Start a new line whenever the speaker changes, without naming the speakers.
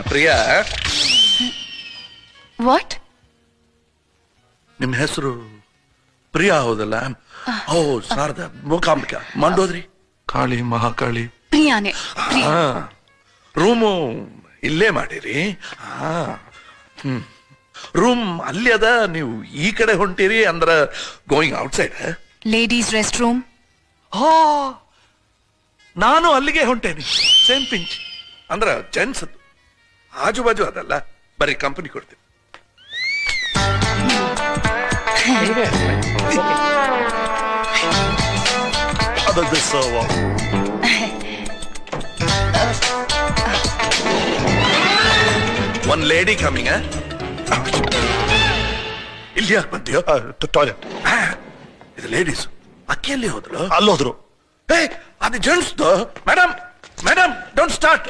Priya,
what?
ನಿಮ್ಮ ಹೆಸರು ಪ್ರಿಯಾ ಹೌದಲ್ಲ? ಓ ಶಾರದಾ, ಮೂಕಾಂಬಿಕಾ, ಮಂಡೋದ್ರಿ,
ಕಾಳಿ, ಮಹಾಕಾಳಿ.
ಪ್ರಿಯಾನೆ.
ರೂಮು ಇಲ್ಲೇ ಮಾಡಿರಿ. ರೂಮ್ ಅಲ್ಲಿ ಅದ, ನೀವು ಈ ಕಡೆ ಹೊಂಟಿರಿ ಅಂದ್ರ going out side.
Ladies rest room.
ನಾನು ಅಲ್ಲಿಗೆ ಹೊಂಟೇನಿ. ಸೇಮ್ ಪಿಂಚ್ ಅಂದ್ರ ಜೆಂಟ್ಸ್ ಆಜು ಬಾಜು ಅದಲ್ಲ. ಬರೀ ಕಂಪನಿ ಕೊಡ್ತೀನಿ. One lady coming. ಇಲ್ಲಿ ಯಾಕೆ ಬಂತೀಯೋ?
ಟಾಯ್ಲೆಟ್.
ಇದು ಲೇಡೀಸ್. ಅಕ್ಕಿಯಲ್ಲಿ ಹೋದ್ರು?
ಅಲ್ಲೋದ್ರು.
ಅದು gents. Madam, madam, don't start.